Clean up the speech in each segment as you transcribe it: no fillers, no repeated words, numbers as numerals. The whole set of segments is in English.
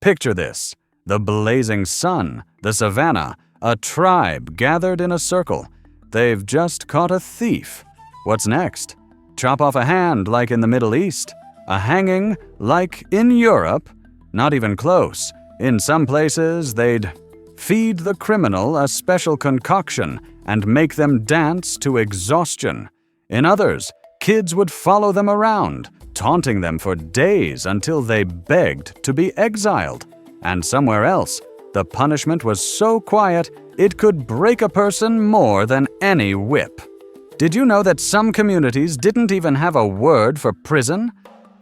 Picture this: the blazing sun, the savannah, a tribe gathered in a circle. They've just caught a thief. What's next? Chop off a hand like in the Middle East? A hanging like in Europe? Not even close. In some places, they'd feed the criminal a special concoction and make them dance to exhaustion. In others, kids would follow them around, taunting them for days until they begged to be exiled. And somewhere else, the punishment was so quiet it could break a person more than any whip. Did you know that some communities didn't even have a word for prison?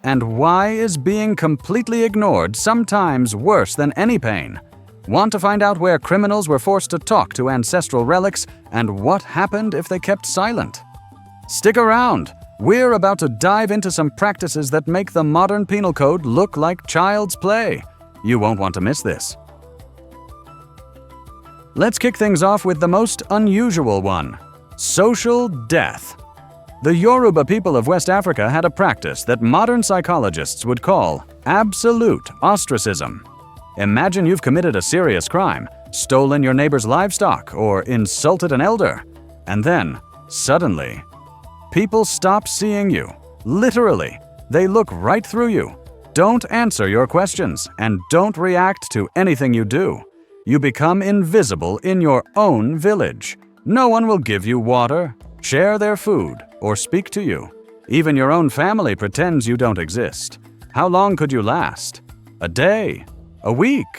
And why is being completely ignored sometimes worse than any pain? Want to find out where criminals were forced to talk to ancestral relics and what happened if they kept silent? Stick around. We're about to dive into some practices that make the modern penal code look like child's play. You won't want to miss this. Let's kick things off with the most unusual one: social death. The Yoruba people of West Africa had a practice that modern psychologists would call absolute ostracism. Imagine you've committed a serious crime, stolen your neighbor's livestock, or insulted an elder, and then, suddenly, people stop seeing you. Literally, they look right through you, don't answer your questions, and don't react to anything you do. You become invisible in your own village. No one will give you water, share their food, or speak to you. Even your own family pretends you don't exist. How long could you last? A day? A week?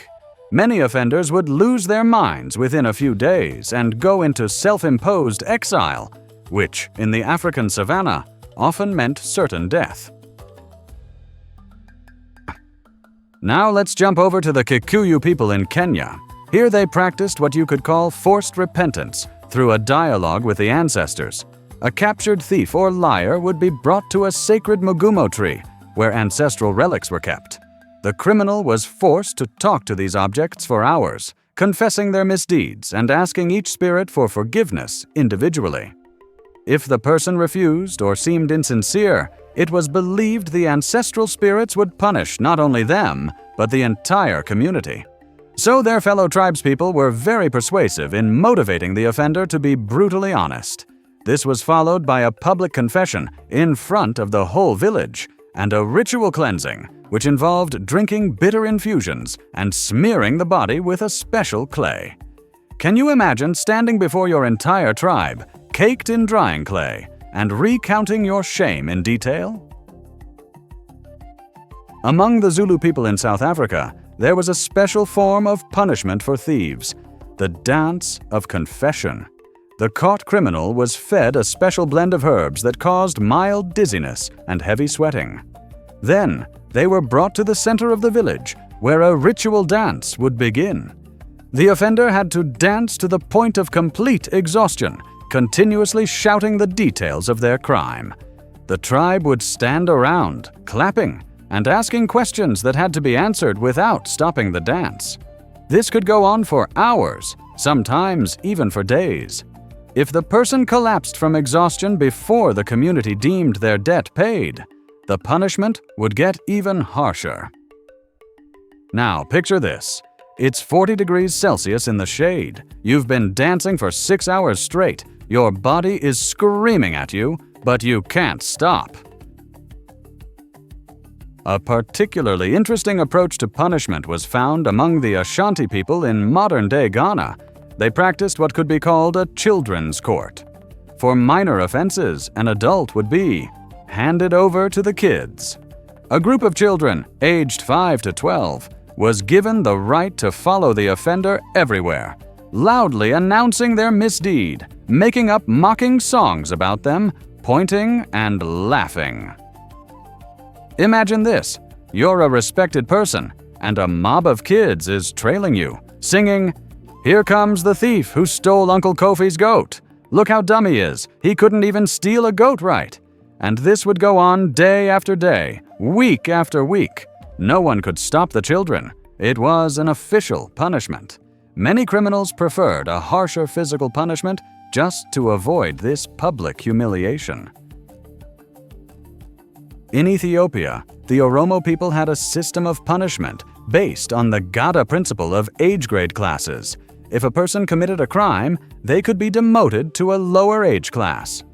Many offenders would lose their minds within a few days and go into self-imposed exile, which, in the African savannah, often meant certain death. Now let's jump over to the Kikuyu people in Kenya. Here they practiced what you could call forced repentance through a dialogue with the ancestors. A captured thief or liar would be brought to a sacred mugumo tree, where ancestral relics were kept. The criminal was forced to talk to these objects for hours, confessing their misdeeds and asking each spirit for forgiveness individually. If the person refused or seemed insincere, it was believed the ancestral spirits would punish not only them, but the entire community. So their fellow tribespeople were very persuasive in motivating the offender to be brutally honest. This was followed by a public confession in front of the whole village, and a ritual cleansing, which involved drinking bitter infusions and smearing the body with a special clay. Can you imagine standing before your entire tribe, caked in drying clay, and recounting your shame in detail? Among the Zulu people in South Africa, there was a special form of punishment for thieves: the dance of confession. The caught criminal was fed a special blend of herbs that caused mild dizziness and heavy sweating. Then, they were brought to the center of the village, where a ritual dance would begin. The offender had to dance to the point of complete exhaustion, continuously shouting the details of their crime. The tribe would stand around, clapping, and asking questions that had to be answered without stopping the dance. This could go on for hours, sometimes even for days. If the person collapsed from exhaustion before the community deemed their debt paid, the punishment would get even harsher. Now, picture this. It's 40 degrees Celsius in the shade. You've been dancing for 6 hours straight. Your body is screaming at you, but you can't stop. A particularly interesting approach to punishment was found among the Ashanti people in modern-day Ghana. They practiced what could be called a children's court. For minor offenses, an adult would be handed over to the kids. A group of children, aged 5 to 12, was given the right to follow the offender everywhere, loudly announcing their misdeed, making up mocking songs about them, pointing and laughing. Imagine this: you're a respected person, and a mob of kids is trailing you, singing, "Here comes the thief who stole Uncle Kofi's goat. Look how dumb he is. He couldn't even steal a goat right." And this would go on day after day, week after week. No one could stop the children. It was an official punishment. Many criminals preferred a harsher physical punishment just to avoid this public humiliation. In Ethiopia, the Oromo people had a system of punishment based on the Gada principle of age grade classes. If a person committed a crime, they could be demoted to a lower age class.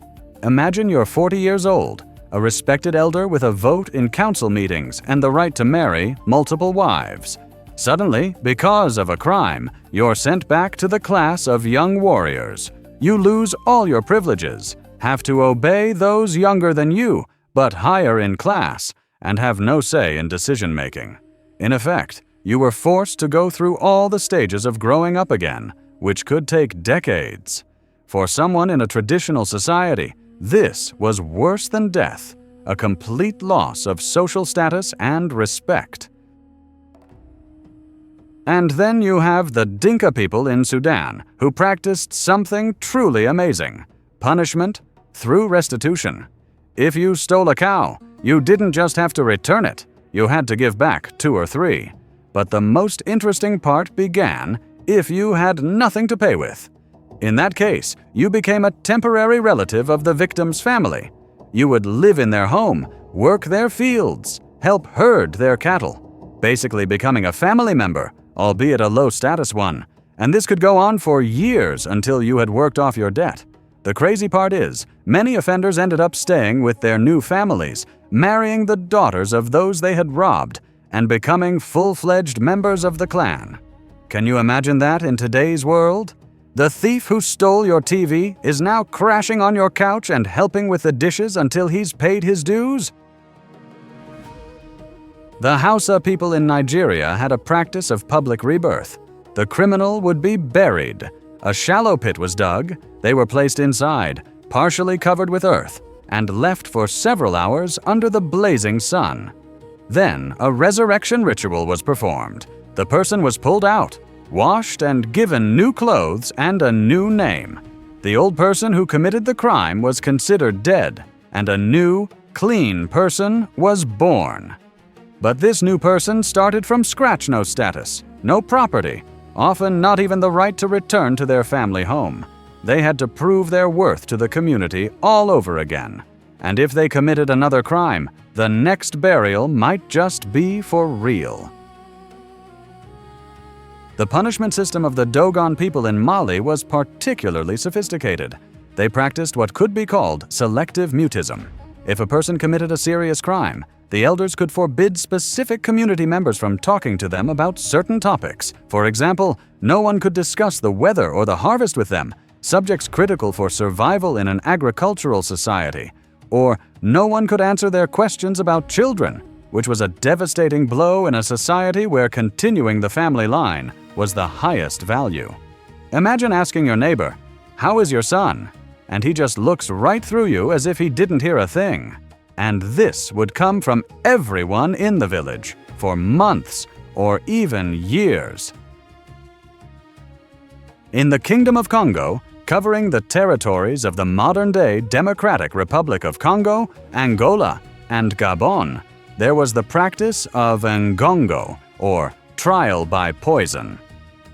Imagine you're 40 years old, a respected elder with a vote in council meetings and the right to marry multiple wives. Suddenly, because of a crime, you're sent back to the class of young warriors. You lose all your privileges, have to obey those younger than you, but higher in class, and have no say in decision-making. In effect, you were forced to go through all the stages of growing up again, which could take decades. For someone in a traditional society, this was worse than death, a complete loss of social status and respect. And then you have the Dinka people in Sudan, who practiced something truly amazing: punishment through restitution. If you stole a cow, you didn't just have to return it, you had to give back 2 or 3. But the most interesting part began if you had nothing to pay with. In that case, you became a temporary relative of the victim's family. You would live in their home, work their fields, help herd their cattle, basically becoming a family member, albeit a low-status one. And this could go on for years until you had worked off your debt. The crazy part is, many offenders ended up staying with their new families, marrying the daughters of those they had robbed, and becoming full-fledged members of the clan. Can you imagine that in today's world? The thief who stole your TV is now crashing on your couch and helping with the dishes until he's paid his dues? The Hausa people in Nigeria had a practice of public rebirth. The criminal would be buried. A shallow pit was dug, they were placed inside, partially covered with earth, and left for several hours under the blazing sun. Then a resurrection ritual was performed. The person was pulled out, washed and given new clothes and a new name. The old person who committed the crime was considered dead, and a new, clean person was born. But this new person started from scratch: no status, no property, often not even the right to return to their family home. They had to prove their worth to the community all over again. And if they committed another crime, the next burial might just be for real. The punishment system of the Dogon people in Mali was particularly sophisticated. They practiced what could be called selective mutism. If a person committed a serious crime, the elders could forbid specific community members from talking to them about certain topics. For example, no one could discuss the weather or the harvest with them, subjects critical for survival in an agricultural society. Or no one could answer their questions about children, which was a devastating blow in a society where continuing the family line was the highest value. Imagine asking your neighbor, "How is your son?" And he just looks right through you as if he didn't hear a thing. And this would come from everyone in the village for months or even years. In the Kingdom of Congo, covering the territories of the modern-day Democratic Republic of Congo, Angola, and Gabon, there was the practice of ngongo, or trial by poison.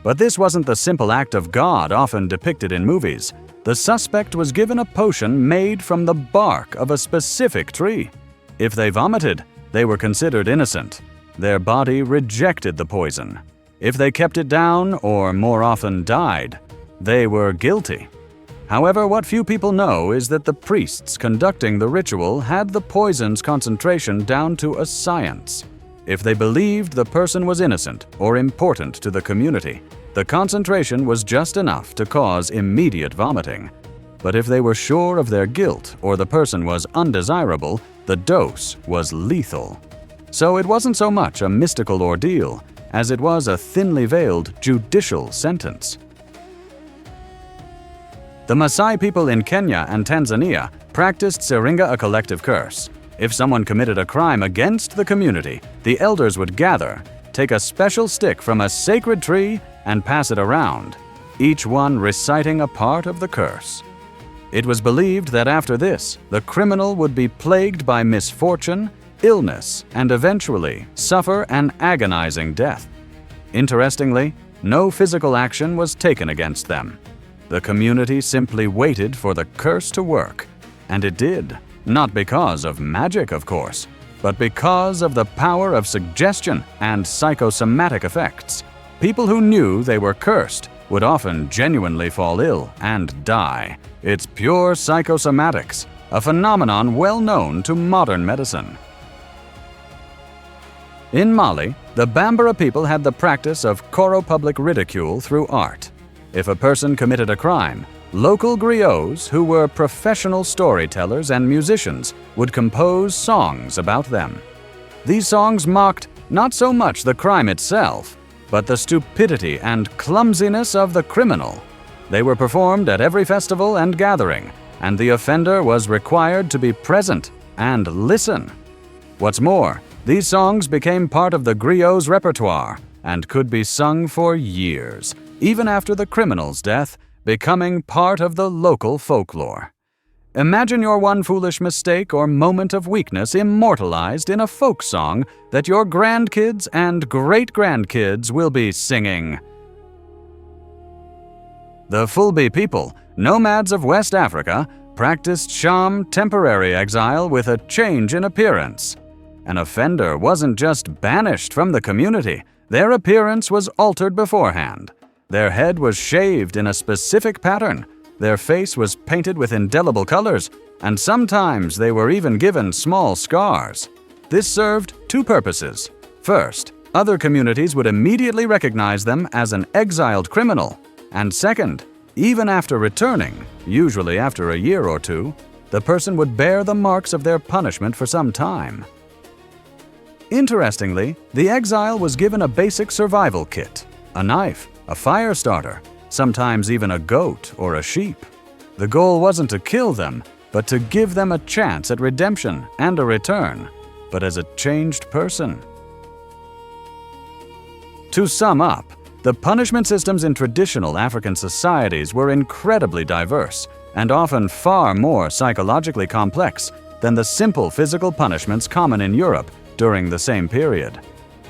But this wasn't the simple act of God often depicted in movies. The suspect was given a potion made from the bark of a specific tree. If they vomited, they were considered innocent. Their body rejected the poison. If they kept it down, or more often died, they were guilty. However, what few people know is that the priests conducting the ritual had the poison's concentration down to a science. If they believed the person was innocent or important to the community, the concentration was just enough to cause immediate vomiting. But if they were sure of their guilt or the person was undesirable, the dose was lethal. So it wasn't so much a mystical ordeal as it was a thinly veiled judicial sentence. The Maasai people in Kenya and Tanzania practiced Siringa, a collective curse. If someone committed a crime against the community, the elders would gather, take a special stick from a sacred tree, and pass it around, each one reciting a part of the curse. It was believed that after this, the criminal would be plagued by misfortune, illness, and eventually suffer an agonizing death. Interestingly, no physical action was taken against them. The community simply waited for the curse to work, and it did. Not because of magic, of course, but because of the power of suggestion and psychosomatic effects. People who knew they were cursed would often genuinely fall ill and die. It's pure psychosomatics, a phenomenon well known to modern medicine. In Mali, the Bambara people had the practice of choropublic ridicule through art. If a person committed a crime, local griots, who were professional storytellers and musicians, would compose songs about them. These songs mocked not so much the crime itself, but the stupidity and clumsiness of the criminal. They were performed at every festival and gathering, and the offender was required to be present and listen. What's more, these songs became part of the griots' repertoire and could be sung for years, even after the criminal's death, becoming part of the local folklore. Imagine your one foolish mistake or moment of weakness immortalized in a folk song that your grandkids and great-grandkids will be singing. The Fulbe people, nomads of West Africa, practiced sham temporary exile with a change in appearance. An offender wasn't just banished from the community, their appearance was altered beforehand. Their head was shaved in a specific pattern, their face was painted with indelible colors, and sometimes they were even given small scars. This served two purposes. First, other communities would immediately recognize them as an exiled criminal. And second, even after returning, usually after a year or two, the person would bear the marks of their punishment for some time. Interestingly, the exile was given a basic survival kit, a knife, a fire starter, sometimes even a goat or a sheep. The goal wasn't to kill them, but to give them a chance at redemption and a return, but as a changed person. To sum up, the punishment systems in traditional African societies were incredibly diverse and often far more psychologically complex than the simple physical punishments common in Europe during the same period.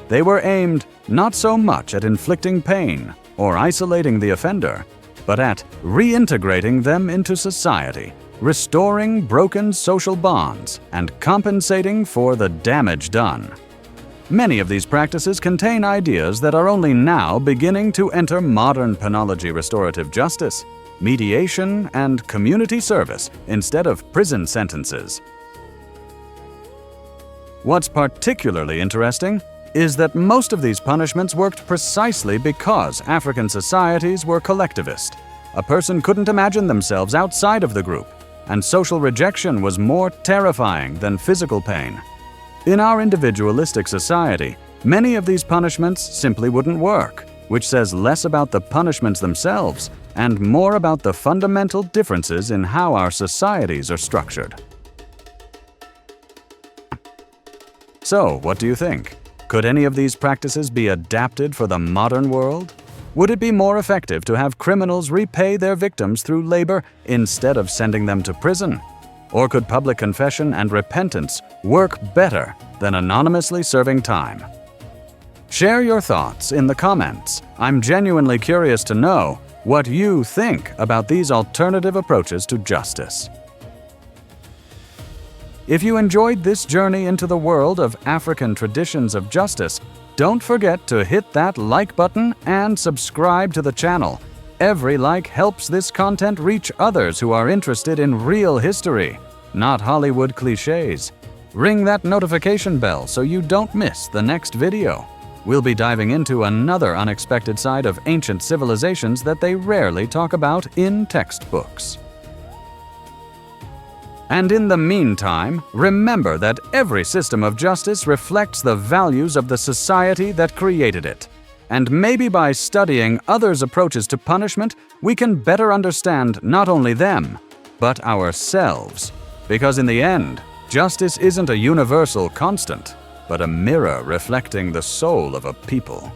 They were aimed not so much at inflicting pain or isolating the offender, but at reintegrating them into society, restoring broken social bonds, and compensating for the damage done. Many of these practices contain ideas that are only now beginning to enter modern penology restorative justice, mediation, and community service instead of prison sentences. What's particularly interesting is that most of these punishments worked precisely because African societies were collectivist. A person couldn't imagine themselves outside of the group, and social rejection was more terrifying than physical pain. In our individualistic society, many of these punishments simply wouldn't work, which says less about the punishments themselves and more about the fundamental differences in how our societies are structured. So, what do you think? Could any of these practices be adapted for the modern world? Would it be more effective to have criminals repay their victims through labor instead of sending them to prison? Or could public confession and repentance work better than anonymously serving time? Share your thoughts in the comments. I'm genuinely curious to know what you think about these alternative approaches to justice. If you enjoyed this journey into the world of African traditions of justice, don't forget to hit that like button and subscribe to the channel. Every like helps this content reach others who are interested in real history, not Hollywood cliches. Ring that notification bell so you don't miss the next video. We'll be diving into another unexpected side of ancient civilizations that they rarely talk about in textbooks. And in the meantime, remember that every system of justice reflects the values of the society that created it. And maybe by studying others' approaches to punishment, we can better understand not only them, but ourselves. Because in the end, justice isn't a universal constant, but a mirror reflecting the soul of a people.